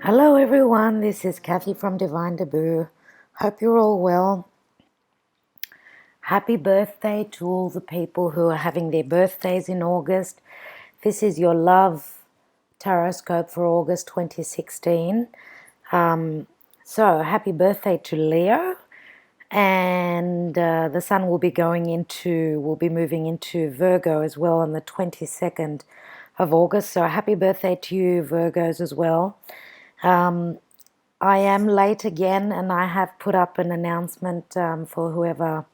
Hello everyone, this is Kathy from Divine Debut. Hope you're all well. Happy birthday to all the people who are having their birthdays in August. This is your love Tarotscope for August 2016. So happy birthday to Leo. And the sun will be moving into Virgo as well on the 22nd of August. So happy birthday to you, Virgos, as well. I am late again, and I have put up an announcement for whoever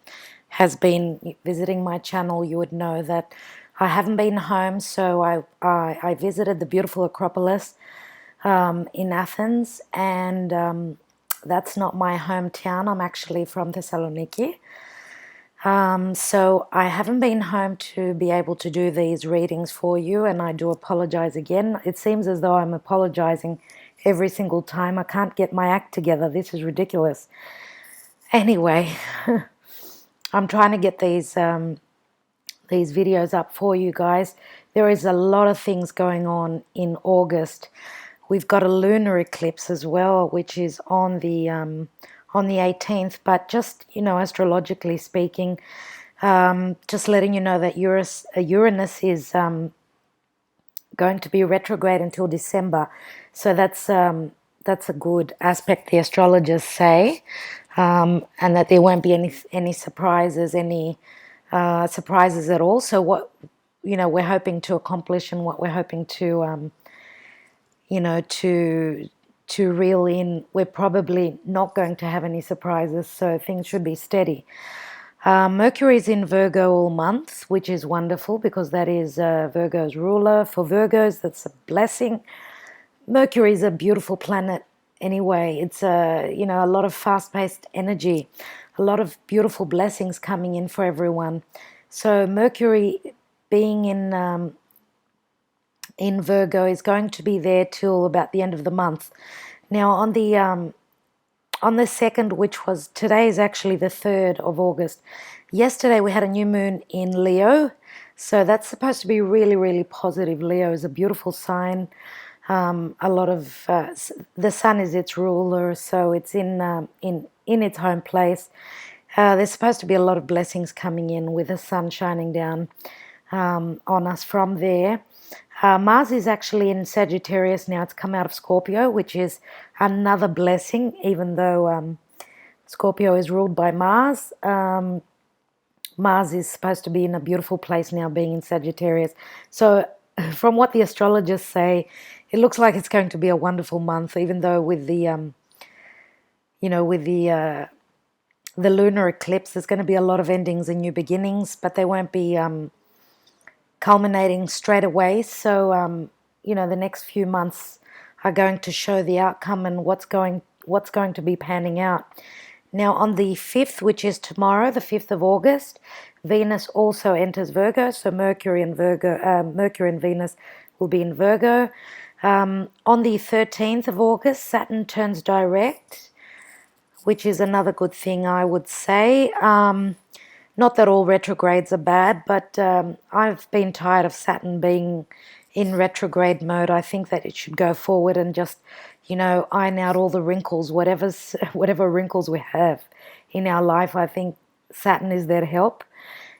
has been visiting my channel. You would know that I haven't been home, so I visited the beautiful Acropolis in Athens, and that's not my hometown. I'm actually from Thessaloniki. So I haven't been home to be able to do these readings for you, and I do apologize again. It seems as though I'm apologizing every single time. I can't get my act together. This is ridiculous. Anyway, I'm trying to get these videos up for you guys. There is a lot of things going on in August. We've got a lunar eclipse as well, which is on the 18th. But just, astrologically speaking, just letting you know that Uranus is going to be retrograde until December. So that's a good aspect, the astrologers say, and that there won't be any surprises, surprises at all. So what we're hoping to accomplish, and what we're hoping to to reel in, we're probably not going to have any surprises, so things should be steady. Mercury is in Virgo all month, which is wonderful because that is Virgo's ruler. For Virgos, that's a blessing. Mercury is a beautiful planet anyway. It's a lot of fast-paced energy, a lot of beautiful blessings coming in for everyone. So Mercury being in Virgo is going to be there till about the end of the month. Now on the 2nd, which was today, is actually the 3rd of August. Yesterday we had a new moon in Leo, so that's supposed to be really, really positive. Leo is a beautiful sign. A lot of the sun is its ruler, so it's in its home place. There's supposed to be a lot of blessings coming in with the sun shining down on us from there. Mars is actually in Sagittarius now. It's come out of Scorpio, which is another blessing, even though Scorpio is ruled by Mars. Mars is supposed to be in a beautiful place now, being in Sagittarius. So from what the astrologers say, it looks like it's going to be a wonderful month, even though with the the lunar eclipse, there's going to be a lot of endings and new beginnings, but they won't be culminating straight away. So the next few months are going to show the outcome and what's going to be panning out. Now on the 5th, which is tomorrow, the 5th of August, Venus also enters Virgo. So Mercury and Venus will be in Virgo. On the 13th of August, Saturn turns direct, which is another good thing, I would say. Not that all retrogrades are bad, but I've been tired of Saturn being in retrograde mode. I think that it should go forward and just, iron out all the wrinkles, whatever wrinkles we have in our life. I think Saturn is there to help.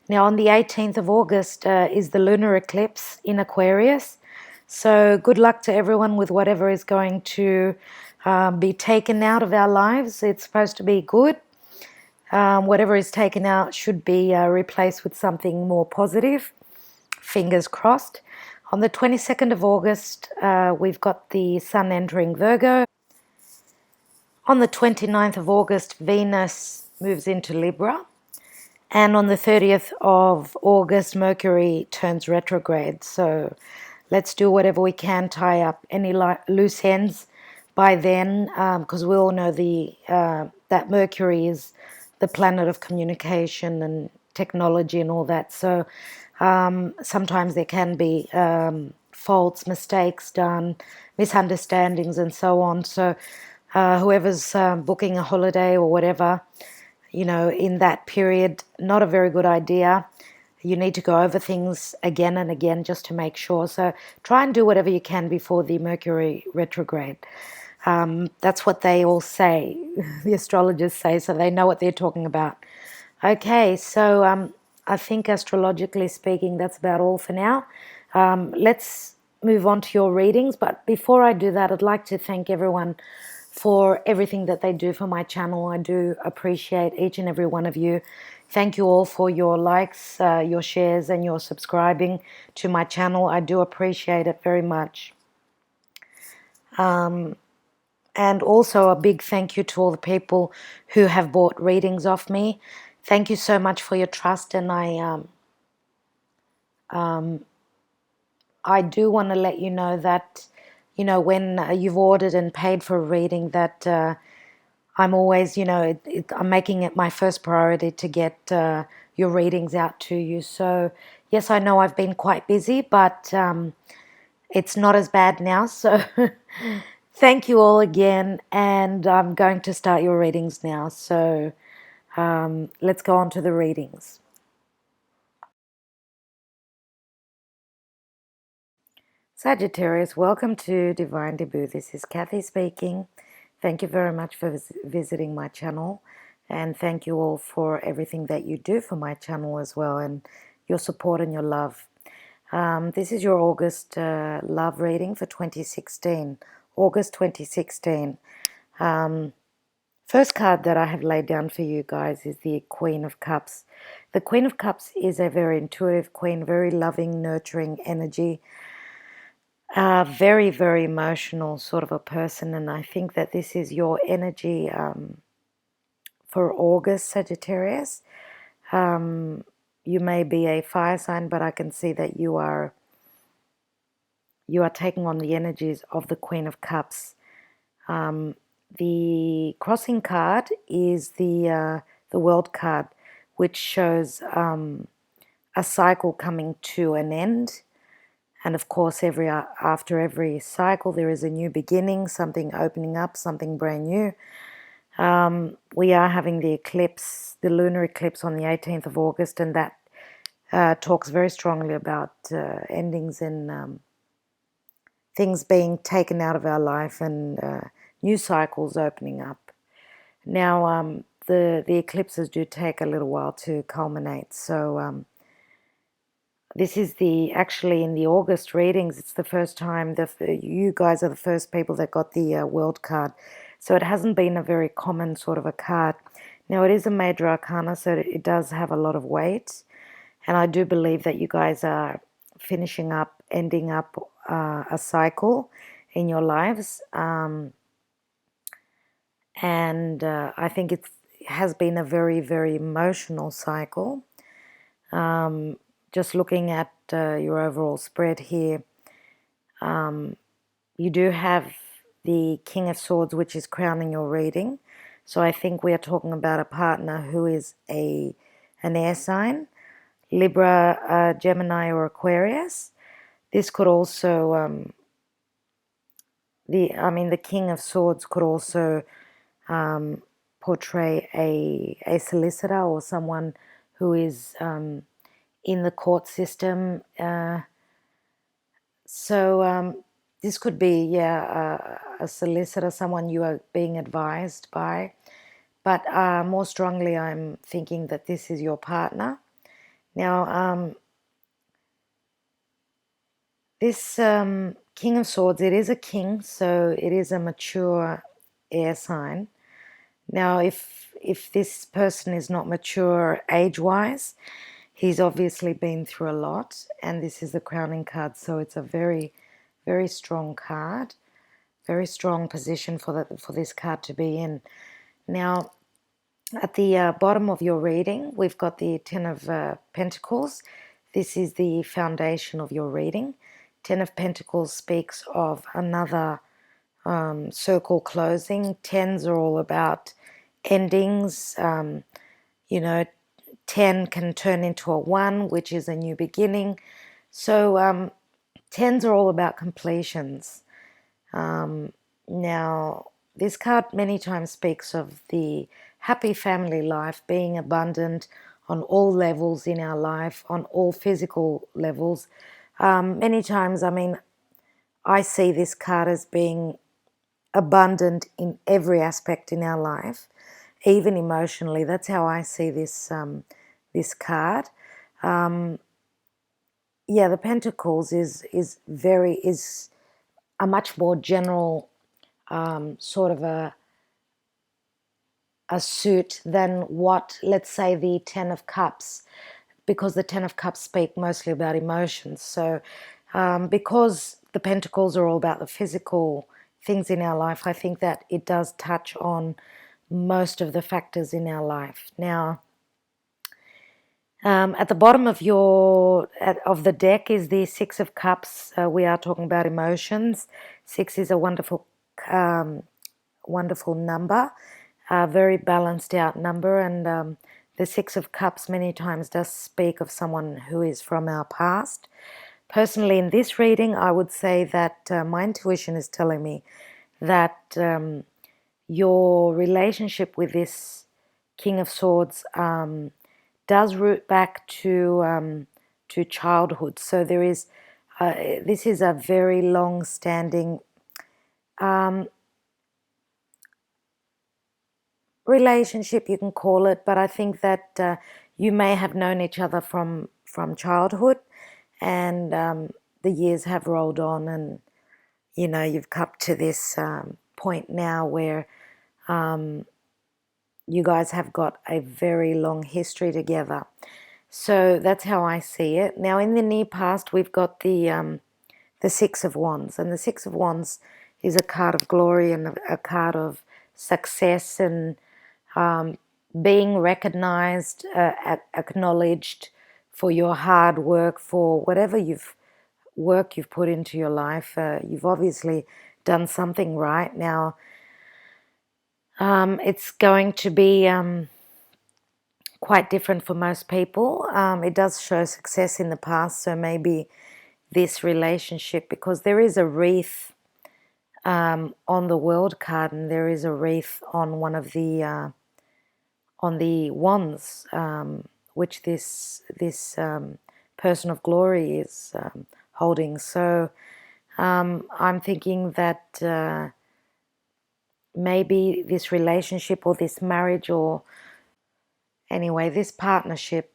Now, on the 18th of August is the lunar eclipse in Aquarius. So good luck to everyone with whatever is going to be taken out of our lives. It's supposed to be good. Whatever is taken out should be replaced with something more positive. Fingers crossed. On the 22nd of August, we've got the sun entering Virgo. On the 29th of August, Venus moves into Libra. And on the 30th of August, Mercury turns retrograde. So let's do whatever we can, tie up any loose ends by then, because we all know that Mercury is the planet of communication and technology and all that. So sometimes there can be faults, mistakes done, misunderstandings, and so on. So whoever's booking a holiday or whatever, in that period, not a very good idea. You need to go over things again and again just to make sure. So try and do whatever you can before the Mercury retrograde. That's what they all say, the astrologers say, so they know what they're talking about. Okay, so I think astrologically speaking, that's about all for now. Let's move on to your readings, but before I do that, I'd like to thank everyone for everything that they do for my channel. I do appreciate each and every one of you. Thank you all for your likes, your shares, and your subscribing to my channel. I do appreciate it very much. And also a big thank you to all the people who have bought readings off me. Thank you so much for your trust, and I do want to let you know that, when you've ordered and paid for a reading, that I'm always, I'm making it my first priority to get your readings out to you. So yes, I know I've been quite busy, but it's not as bad now. So thank you all again, and I'm going to start your readings now. So let's go on to the readings. Sagittarius, welcome to Divine Debut. This is Kathy speaking. Thank you very much for visiting my channel, and thank you all for everything that you do for my channel as well, and your support and your love. This is your August love reading for 2016, August 2016. First card that I have laid down for you guys is the Queen of Cups. The Queen of Cups is a very intuitive queen, very loving, nurturing energy. Very, very emotional sort of a person, and I think that this is your energy for August, Sagittarius. You may be a fire sign, but I can see that you are taking on the energies of the Queen of Cups. The crossing card is the World card, which shows a cycle coming to an end. And of course, after every cycle, there is a new beginning, something opening up, something brand new. We are having the eclipse, the lunar eclipse on the 18th of August, and that talks very strongly about endings and things being taken out of our life and new cycles opening up. Now, the eclipses do take a little while to culminate, so this is actually in the August readings, it's the first time you guys are the first people that got the World card. So it hasn't been a very common sort of a card. Now, it is a major arcana, so it does have a lot of weight. And I do believe that you guys are finishing up, ending up a cycle in your lives. And I think it has been a very, very emotional cycle. Just looking at your overall spread here, you do have the King of Swords, which is crowning your reading. So I think we are talking about a partner who is an air sign, Libra, Gemini, or Aquarius. This could also, the King of Swords could also portray a solicitor or someone who is in the court system. So this could be, a solicitor, someone you are being advised by. But more strongly, I'm thinking that this is your partner. Now, this King of Swords, it is a king, so it is a mature air sign. Now, if this person is not mature age-wise, he's obviously been through a lot, and this is the crowning card, so it's a very, very strong card, very strong position for this card to be in. Now, at the bottom of your reading, we've got the Ten of Pentacles. This is the foundation of your reading. Ten of Pentacles speaks of another circle closing. Tens are all about endings. 10 can turn into a 1, which is a new beginning. So tens are all about completions. Now, this card many times speaks of the happy family life, being abundant on all levels in our life, on all physical levels. Many times, I see this card as being abundant in every aspect in our life, even emotionally. That's how I see this card. Yeah, the Pentacles is a much more general sort of a suit than what, let's say, the Ten of Cups, because the Ten of Cups speak mostly about emotions. So because the Pentacles are all about the physical things in our life, I think that it does touch on most of the factors in our life. Now, at the bottom of of the deck is the Six of Cups. We are talking about emotions. Six is a wonderful number, a very balanced out number, and the Six of Cups many times does speak of someone who is from our past. Personally, in this reading, I would say that my intuition is telling me that your relationship with this King of Swords does root back to childhood. So there is this is a very long-standing relationship, you can call it, but I think that you may have known each other from childhood, and the years have rolled on, and you've come to this point now where you guys have got a very long history together. So that's how I see it. Now, in the near past, we've got the Six of Wands, and the Six of Wands is a card of glory and a card of success and being recognized, acknowledged for your hard work, for whatever work you've put into your life. You've obviously done something right. Now, it's going to be quite different for most people. It does show success in the past, so maybe this relationship, because there is a wreath on the World card, and there is a wreath on one of the wands, which this person of glory is holding. So I'm thinking that maybe this relationship or this marriage, or anyway, this partnership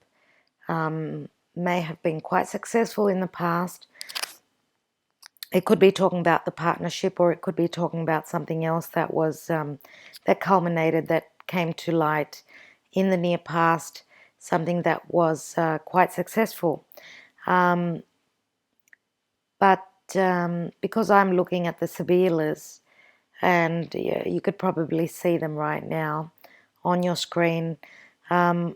may have been quite successful in the past. It could be talking about the partnership, or it could be talking about something else that was that culminated, that came to light in the near past, something that was quite successful. But because I'm looking at the Sibillas, and you could probably see them right now on your screen, the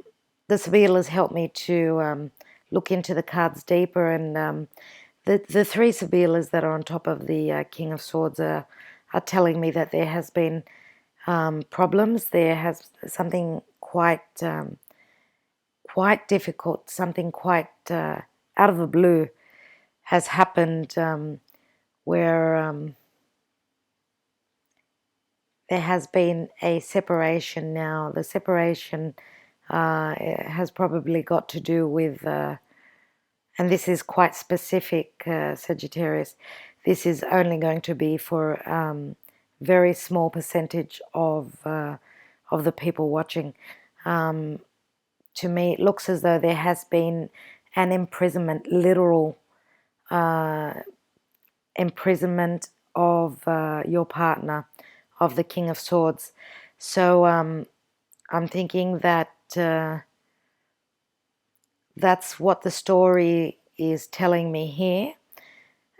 Sibillas help me to look into the cards deeper, and the three Sibillas that are on top of the King of Swords are telling me that there has been problems. There has something quite difficult, something quite out of the blue has happened, where there has been a separation. Now, the separation has probably got to do with, and this is quite specific, Sagittarius, this is only going to be for very small percentage of the people watching. To me, it looks as though there has been an imprisonment, literal imprisonment of your partner, of the King of Swords. So I'm thinking that that's what the story is telling me here.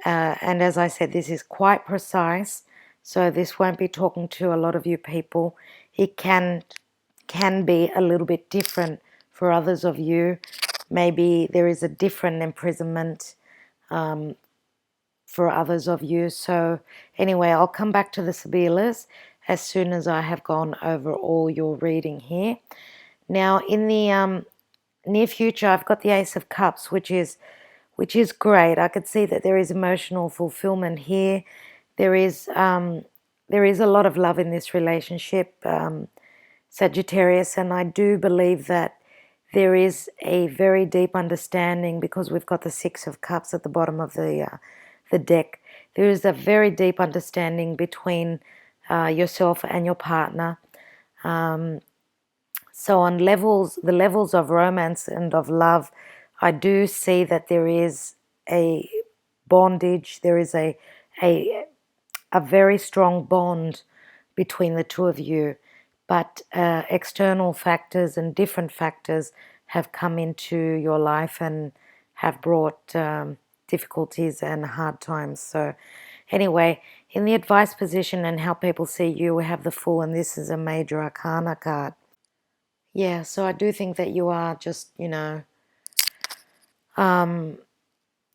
And as I said, this is quite precise, so this won't be talking to a lot of you people. It can be a little bit different for others of you. Maybe there is a different imprisonment for others of you. So anyway, I'll come back to the Sibillas as soon as I have gone over all your reading here. Now, in the near future, I've got the Ace of Cups, which is great. I could see that there is emotional fulfillment here. There is a lot of love in this relationship, Sagittarius, and I do believe that there is a very deep understanding, because we've got the Six of Cups at the bottom of the deck. There is a very deep understanding between yourself and your partner. So on the levels of romance and of love, I do see that there is a bondage, there is a, a very strong bond between the two of you, but external factors and different factors have come into your life and have brought difficulties and hard times. So anyway, in the advice position and how people see you, we have the Fool, and this is a major arcana card. Yeah, so I do think that you are just,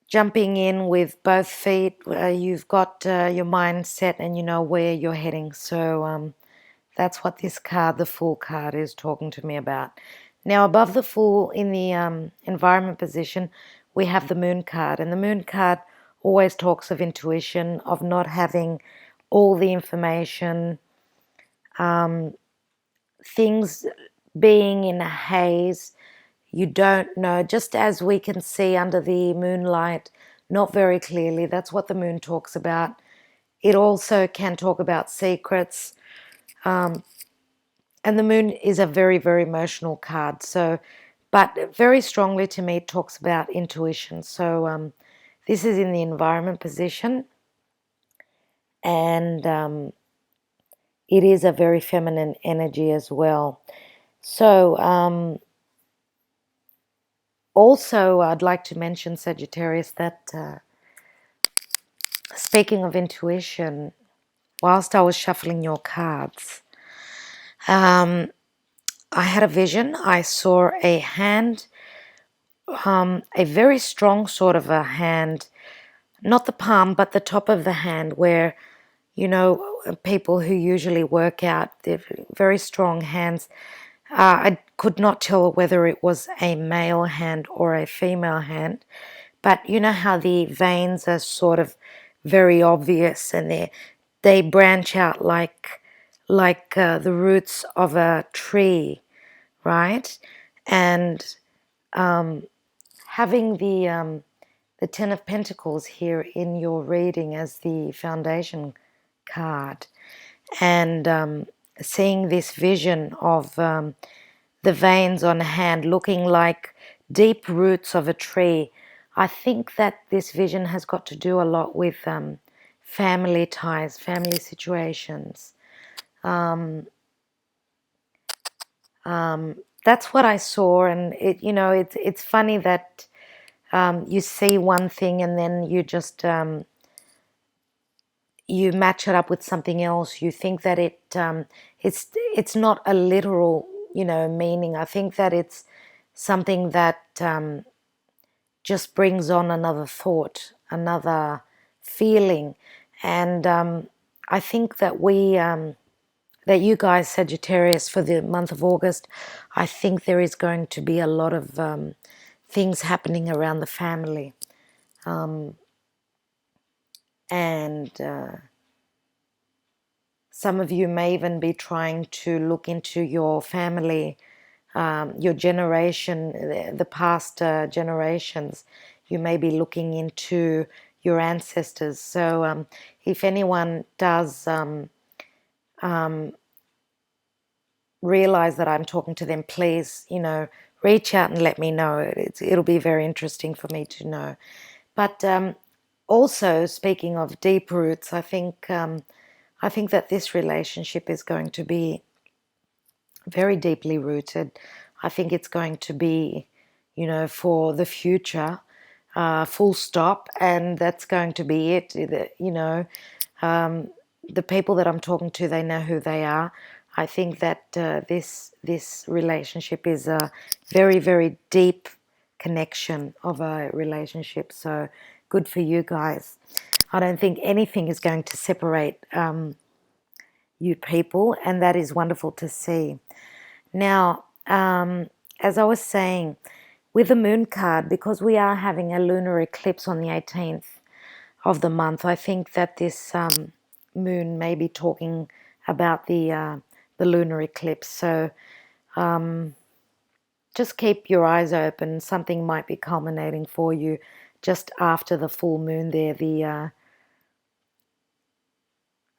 jumping in with both feet. You've got your mind set and you know where you're heading. So that's what this card, the Fool card, is talking to me about. Now, above the Fool in the environment position, we have the Moon card. And the Moon card always talks of intuition, of not having all the information, things being in a haze. You don't know, just as we can see under the moonlight, not very clearly. That's what the moon talks about. It also can talk about secrets. And the moon is a very, very emotional card. So, but very strongly to me, it talks about intuition. So this is in the environment position. And it is a very feminine energy as well. So also, I'd like to mention, Sagittarius, that speaking of intuition, whilst I was shuffling your cards, I had a vision. I saw a hand, a very strong sort of a hand, not the palm, but the top of the hand, where, people who usually work out, they're very strong hands. I could not tell whether it was a male hand or a female hand, but you know how the veins are sort of very obvious and they branch out like the roots of a tree, right? And having the Ten of Pentacles here in your reading as the foundation card, and seeing this vision of the veins on a hand looking like deep roots of a tree. I think that this vision has got to do a lot with family ties, family situations. That's what I saw, and it's funny that you see one thing and then you just you match it up with something else. You think that it's not a literal meaning. I think that it's something that just brings on another thought, another feeling, and I think that that you guys, Sagittarius, for the month of August, I think there is going to be a lot of things happening around the family. And some of you may even be trying to look into your family, your generation, the past generations. You may be looking into your ancestors. So if anyone does realize that I'm talking to them, please, reach out and let me know. It'll be very interesting for me to know. But also, speaking of deep roots, I think that this relationship is going to be very deeply rooted. I think it's going to be, for the future, full stop, and that's going to be it. The people that I'm talking to, they know who they are. I think that this relationship is a very, very deep connection of a relationship. So good for you guys. I don't think anything is going to separate you people, and that is wonderful to see. Now, as I was saying, with the moon card, because we are having a lunar eclipse on the 18th of the month, I think that this moon may be talking about the lunar eclipse. So just keep your eyes open. Something might be culminating for you just after the full moon there.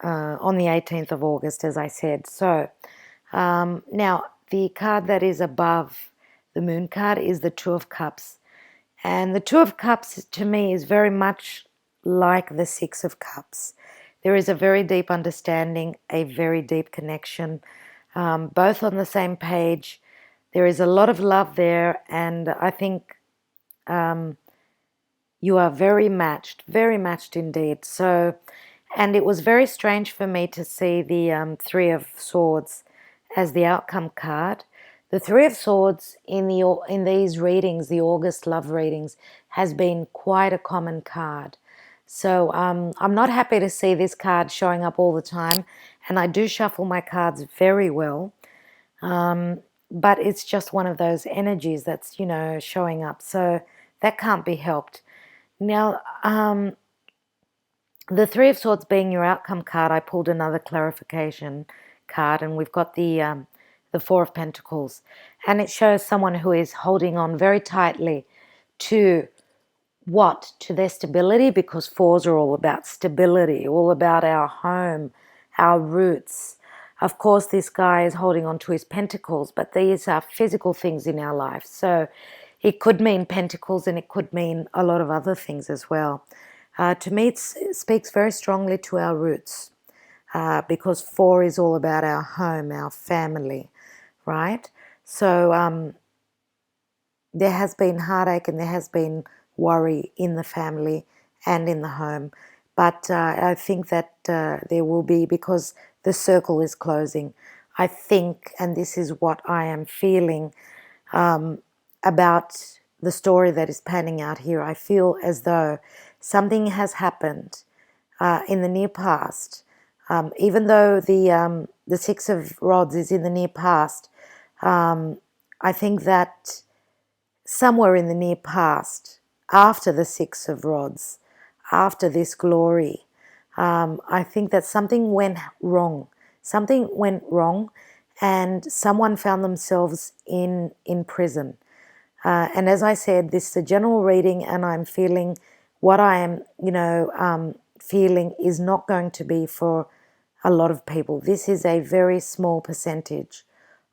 on the 18th of August, as I said. So now the card that is above the moon card is the Two of Cups. And the Two of Cups to me is very much like the Six of Cups. There is a very deep understanding, a very deep connection, both on the same page. There is a lot of love there, and I think you are very matched indeed. So, and it was very strange for me to see the Three of Swords as the outcome card. The Three of Swords in these readings, the August love readings, has been quite a common card. So I'm not happy to see this card showing up all the time, and I do shuffle my cards very well. But it's just one of those energies that's, showing up. So that can't be helped. Now, the Three of Swords being your outcome card, I pulled another clarification card, and we've got the Four of Pentacles. And it shows someone who is holding on very tightly to what? To their stability, because fours are all about stability, all about our home, our roots. Of course, this guy is holding on to his pentacles, but these are physical things in our life. So it could mean pentacles, and it could mean a lot of other things as well. To me, it speaks very strongly to our roots, because four is all about our home, our family, right? So there has been heartache and there has been worry in the family and in the home. But I think that there will be, because the circle is closing. I think, and this is what I am feeling about the story that is panning out here, I feel as though something has happened in the near past. Even though the Six of Rods is in the near past, I think that somewhere in the near past, after the Six of Rods, after this glory, I think that something went wrong. Something went wrong, and someone found themselves in prison. And as I said, this is a general reading, and I'm feeling what I am, feeling is not going to be for a lot of people. This is a very small percentage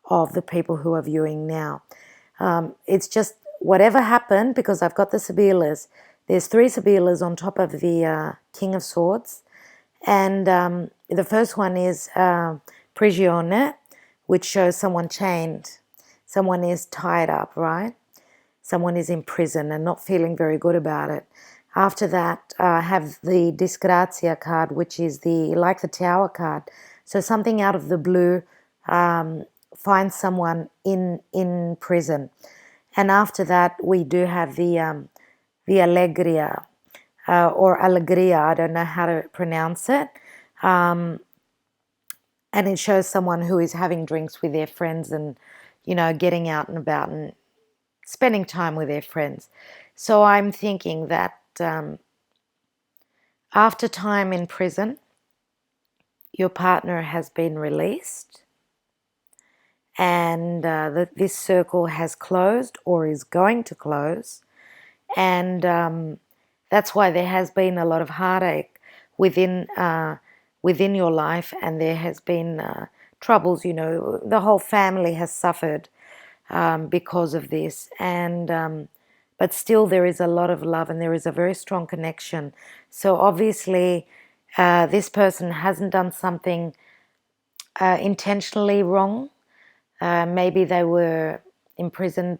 of the people who are viewing now. It's just whatever happened, because I've got the Sibilas. There's three Sibilas on top of the King of Swords. And the first one is Prigione, which shows someone chained. Someone is tied up, right? Someone is in prison and not feeling very good about it. After that, I have the Disgrazia card, which is like the Tower card. So something out of the blue finds someone in prison. And after that, we do have the Allegria, or Allegria, I don't know how to pronounce it. And it shows someone who is having drinks with their friends and, getting out and about and spending time with their friends. So I'm thinking that after time in prison, your partner has been released, and this circle has closed or is going to close. And that's why there has been a lot of heartache within your life, and there has been troubles. The whole family has suffered because of this, and but still there is a lot of love and there is a very strong connection. So obviously this person hasn't done something intentionally wrong. Maybe they were imprisoned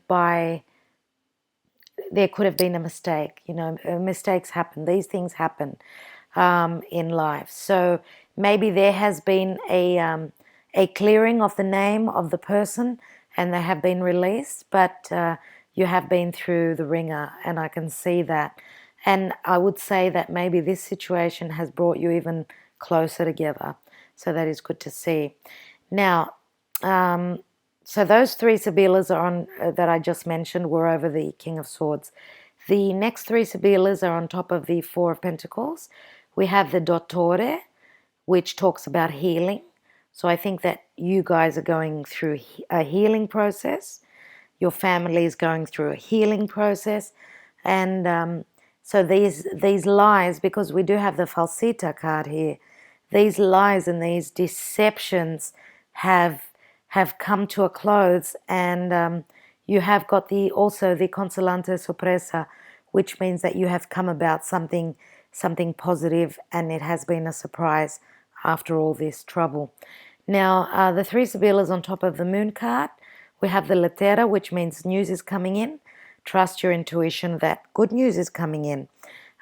there could have been a mistake. Mistakes happen. These things happen in life. So maybe there has been a clearing of the name of the person and they have been released, but you have been through the ringer, and I can see that. And I would say that maybe this situation has brought you even closer together. So that is good to see. Now, so those three Sibilas are on that I just mentioned were over the King of Swords. The next three Sibilas are on top of the Four of Pentacles. We have the Dottore, which talks about healing. So I think that you guys are going through a healing process. Your family is going through a healing process. And so these lies, because we do have the Falsita card here, these lies and these deceptions have come to a close, and you have got also the consolante sorpresa, which means that you have come about something positive, and it has been a surprise after all this trouble. Now, the three Sibillas on top of the moon card, we have the lettera, which means news is coming in. Trust your intuition that good news is coming in.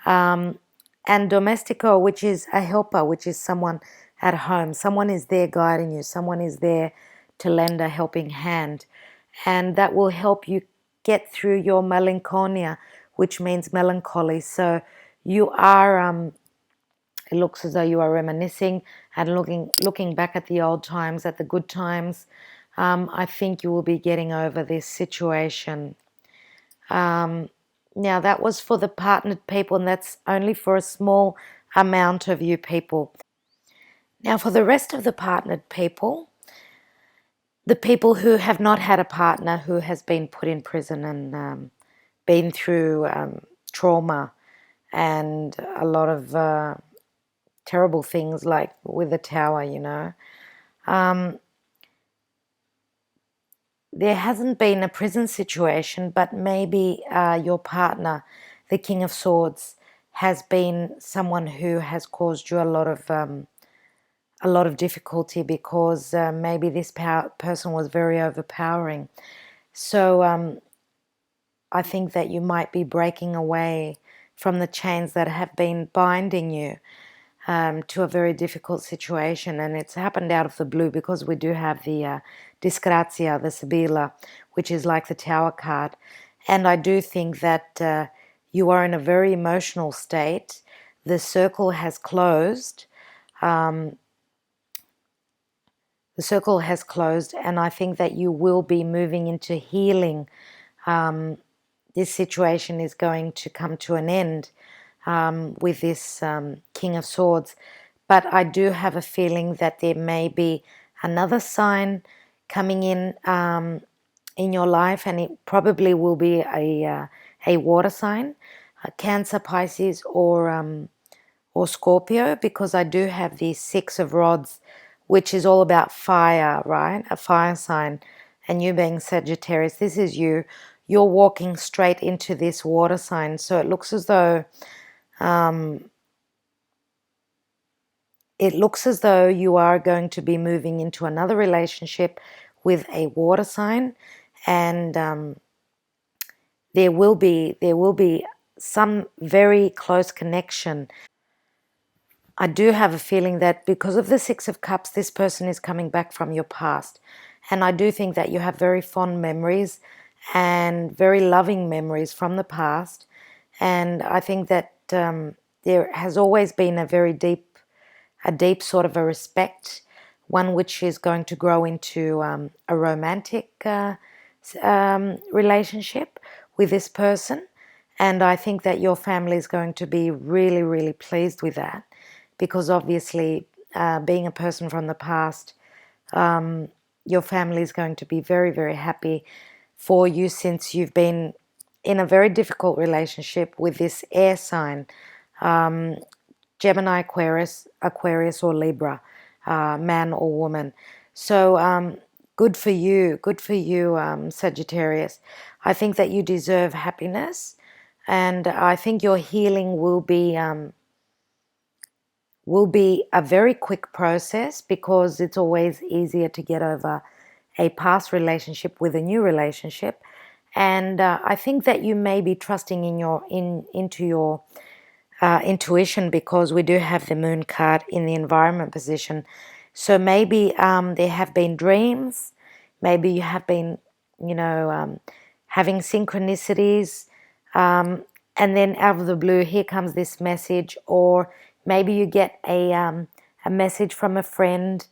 And domestico, which is a helper, which is someone at home. Someone is there guiding you. Someone is there to lend a helping hand. And that will help you get through your melancholia, which means melancholy. So you are, it looks as though you are reminiscing and looking back at the old times, at the good times. I think you will be getting over this situation. Now, that was for the partnered people, and that's only for a small amount of you people. Now, for the rest of the partnered people, the people who have not had a partner who has been put in prison and been through trauma and a lot of terrible things, like with the tower, there hasn't been a prison situation, but maybe your partner, the King of Swords, has been someone who has caused you a lot of difficulty, because maybe this person was very overpowering. So I think that you might be breaking away from the chains that have been binding you to a very difficult situation, and it's happened out of the blue, because we do have the disgrazia, the Sibilla, which is like the Tower card. And I do think that you are in a very emotional state. The circle has closed. The circle has closed, and I think that you will be moving into healing. This situation is going to come to an end with this King of Swords. But I do have a feeling that there may be another sign coming in your life, and it probably will be a water sign, Cancer, Pisces, or Scorpio, because I do have the Six of Rods, which is all about fire, right? A fire sign. And you being Sagittarius, this is you. You're walking straight into this water sign. So it looks as though you are going to be moving into another relationship with a water sign, and there will be some very close connection. I do have a feeling that because of the Six of Cups, this person is coming back from your past. And I do think that you have very fond memories and very loving memories from the past. And I think that there has always been a deep sort of a respect, one which is going to grow into a romantic relationship with this person. And I think that your family is going to be really, really pleased with that, because obviously, being a person from the past, your family is going to be very, very happy for you, since you've been in a very difficult relationship with this air sign, Gemini, Aquarius, or Libra, man or woman. So good for you, Sagittarius. I think that you deserve happiness, and I think your healing will be a very quick process, because it's always easier to get over a past relationship with a new relationship. And I think that you may be trusting into your intuition, because we do have the moon card in the environment position. So maybe there have been dreams, maybe you have been, having synchronicities, and then out of the blue, here comes this message, or maybe you get a message from a friend,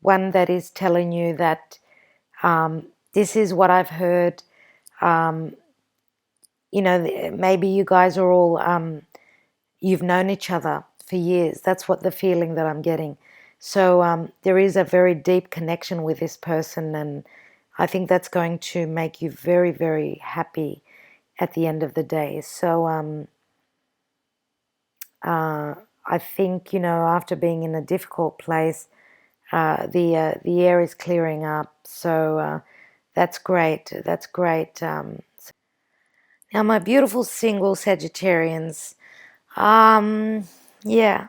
one that is telling you that this is what I've heard. Maybe you guys are all, you've known each other for years. That's what the feeling that I'm getting. So there is a very deep connection with this person, and I think that's going to make you very, very happy at the end of the day. So I think, after being in a difficult place, the air is clearing up. So that's great. That's great. Now, my beautiful single Sagittarians, um, yeah,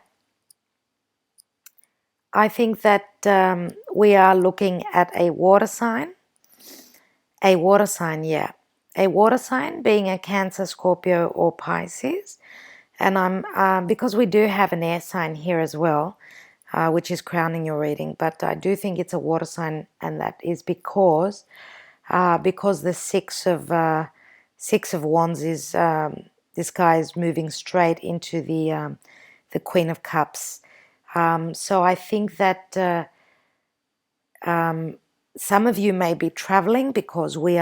I think that we are looking at a water sign. A water sign, yeah. A water sign being a Cancer, Scorpio, or Pisces. And because we do have an air sign here as well, which is crowning your reading, but I do think it's a water sign, and that is because the Six of Wands is this guy is moving straight into the Queen of Cups. So I think that some of you may be traveling because we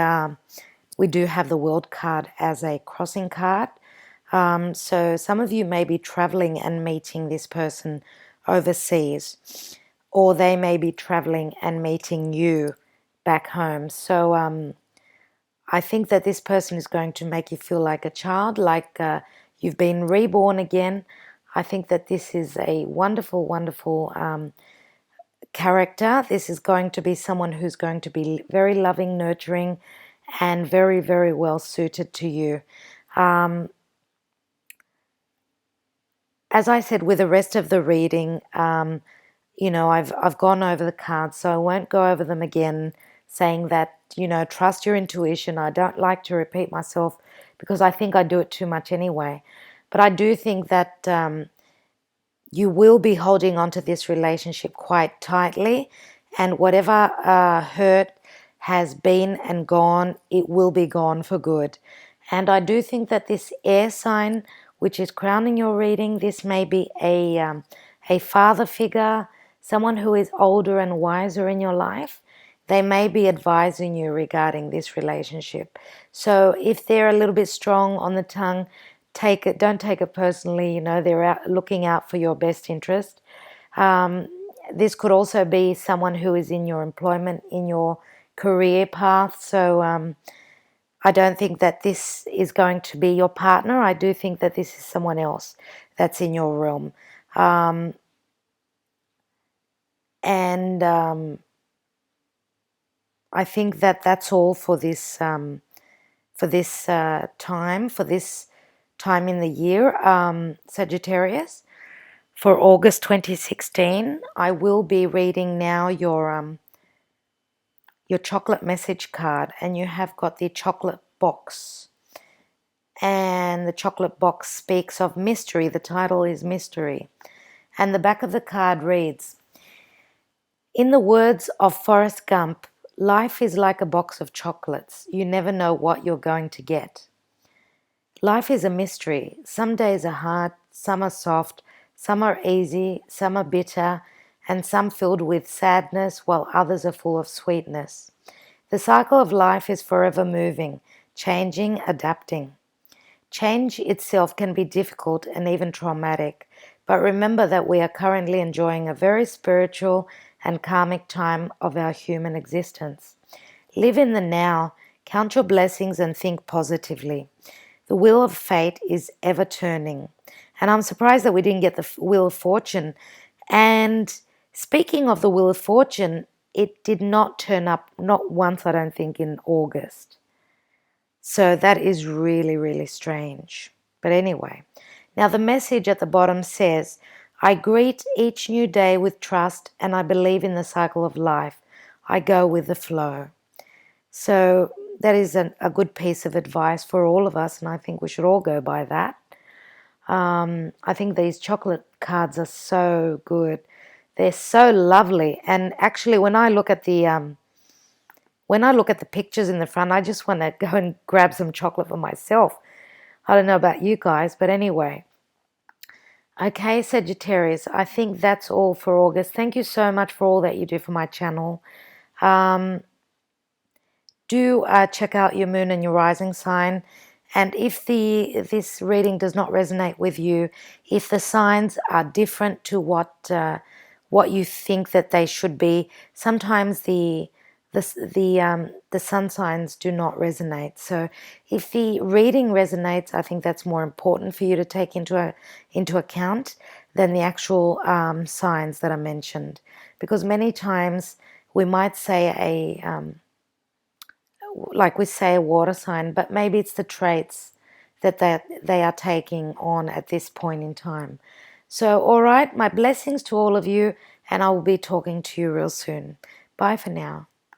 do have the World card as a crossing card. So some of you may be traveling and meeting this person overseas, or they may be traveling and meeting you back home. So I think that this person is going to make you feel like a child, like you've been reborn again. I think that this is a wonderful, wonderful character. This is going to be someone who's going to be very loving, nurturing, and very, very well suited to you. As I said with the rest of the reading, I've gone over the cards, so I won't go over them again, saying that, trust your intuition. I don't like to repeat myself because I think I do it too much anyway. But I do think that you will be holding on to this relationship quite tightly, and whatever hurt has been and gone, it will be gone for good. And I do think that this air sign, which is crowning your reading, this may be a father figure, someone who is older and wiser in your life. They may be advising you regarding this relationship. So if they're a little bit strong on the tongue, don't take it personally. They're looking out for your best interest. This could also be someone who is in your employment, in your career path. So I don't think that this is going to be your partner. I do think that this is someone else that's in your realm. And I think that that's all for this time in the year, Sagittarius. For August 2016, I will be reading now your chocolate message card, and you have got the chocolate box. And the chocolate box speaks of mystery. The title is Mystery. And the back of the card reads, in the words of Forrest Gump, life is like a box of chocolates. You never know what you're going to get. Life is a mystery. Some days are hard, some are soft, some are easy, some are bitter, and some filled with sadness, while others are full of sweetness. The cycle of life is forever moving, changing, adapting. Change itself can be difficult and even traumatic, but remember that we are currently enjoying a very spiritual and karmic time of our human existence. Live in the now, count your blessings, and think positively. The wheel of fate is ever turning. And I'm surprised that we didn't get the Wheel of Fortune. And speaking of the Wheel of Fortune, it did not turn up, not once, I don't think, in August. So that is really, really strange. But anyway, now the message at the bottom says, I greet each new day with trust, and I believe in the cycle of life. I go with the flow. So that is a good piece of advice for all of us, and I think we should all go by that. I think these chocolate cards are so good. They're so lovely. And actually, when I look at the pictures in the front, I just want to go and grab some chocolate for myself. I don't know about you guys, but anyway. Okay, Sagittarius, I think that's all for August. Thank you so much for all that you do for my channel. Do check out your moon and your rising sign. And if this reading does not resonate with you, if the signs are different to what you think that they should be, sometimes the sun signs do not resonate. So if the reading resonates, I think that's more important for you to take into account. than the actual signs that are mentioned. Because many times we might say like we say a water sign, but maybe it's the traits that they are taking on at this point in time. So, all right, my blessings to all of you, and I will be talking to you real soon. Bye for now.